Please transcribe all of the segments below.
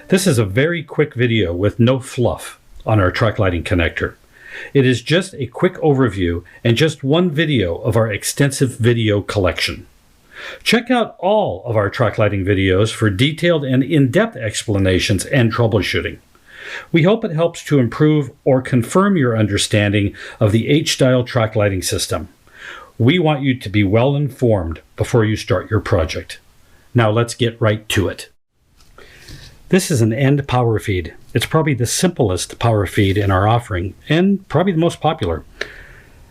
This is a very quick video with no fluff on our truck lighting connector. It is just a quick overview and just one video of our extensive video collection. Check out all of our truck lighting videos for detailed and in-depth explanations and troubleshooting. We hope it helps to improve or confirm your understanding of the H-style truck lighting system. We want you to be well informed before you start your project. Now let's get right to it. This is an end power feed. It's probably the simplest power feed in our offering and probably the most popular.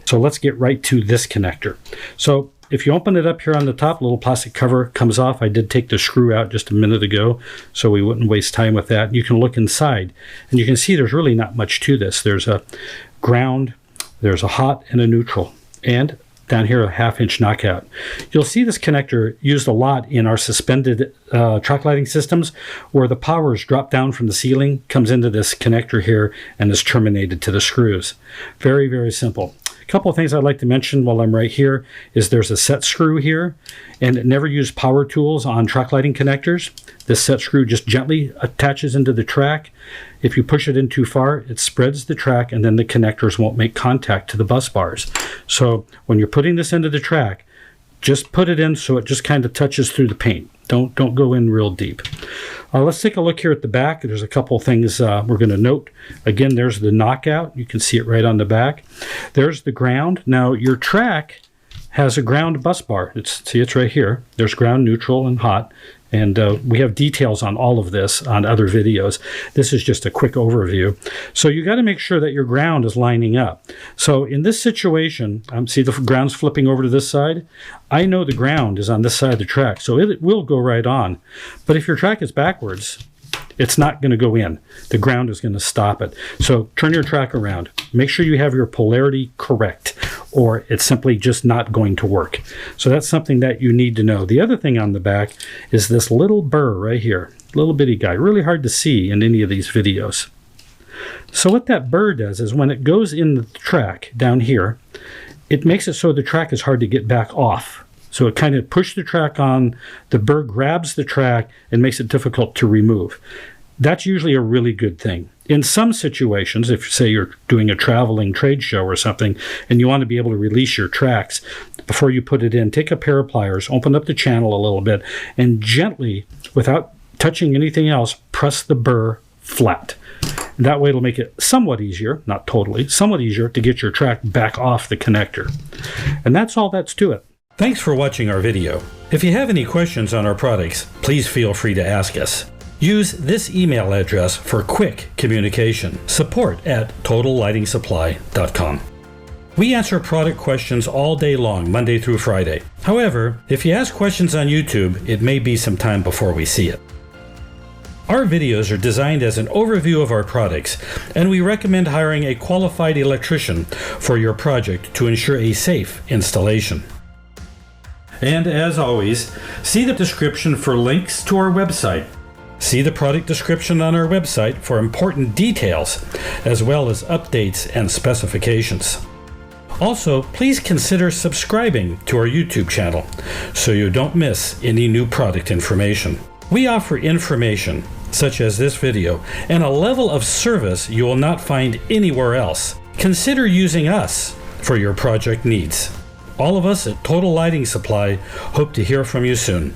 So let's get right to this connector. So if you open it up here on the top, a little plastic cover comes off. I did take the screw out just a minute ago, so we wouldn't waste time with that. You can look inside, and you can see there's really not much to this. There's a ground, there's a hot and a neutral, and down here a 1/2-inch knockout. You'll see this connector used a lot in our suspended truck lighting systems, where the power is dropped down from the ceiling, comes into this connector here, and is terminated to the screws. Very, very simple. A couple of things I'd like to mention while I'm right here is there's a set screw here, and never use power tools on truck lighting connectors. This set screw just gently attaches into the track. If you push it in too far, it spreads the track, and then the connectors won't make contact to the bus bars. So when you're putting this into the track, just put it in so it just kind of touches through the paint. Don't go in real deep. Let's take a look here at the back. There's a couple things we're going to note. Again, there's the knockout. You can see it right on the back. There's the ground. Now, your track has a ground bus bar. See, it's right here. There's ground, neutral, and hot. And we have details on all of this on other videos. This is just a quick overview. So you got to make sure that your ground is lining up. So in this situation, see the ground's flipping over to this side? I know the ground is on this side of the track, so it will go right on. But if your track is backwards, it's not going to go in. The ground is going to stop it. So turn your track around. Make sure you have your polarity correct, or it's simply just not going to work. So that's something that you need to know. The other thing on the back is this little burr right here. Little bitty guy. Really hard to see in any of these videos. So what that burr does is when it goes in the track down here, it makes it so the track is hard to get back off. So it kind of pushes the track on, the burr grabs the track and makes it difficult to remove. That's usually a really good thing. In some situations, if say you're doing a traveling trade show or something and you want to be able to release your tracks before you put it in, take a pair of pliers, open up the channel a little bit, and gently, without touching anything else, press the burr flat. That way it'll make it somewhat easier, not totally, somewhat easier to get your track back off the connector. And that's all that's to it. Thanks for watching our video. If you have any questions on our products, please feel free to ask us. Use this email address for quick communication. support@totallightingsupply.com. We answer product questions all day long, Monday through Friday. However, if you ask questions on YouTube, it may be some time before we see it. Our videos are designed as an overview of our products, and we recommend hiring a qualified electrician for your project to ensure a safe installation. And as always, see the description for links to our website. See the product description on our website for important details, as well as updates and specifications. Also, please consider subscribing to our YouTube channel so you don't miss any new product information. We offer information, such as this video, and a level of service you will not find anywhere else. Consider using us for your project needs. All of us at Total Lighting Supply hope to hear from you soon.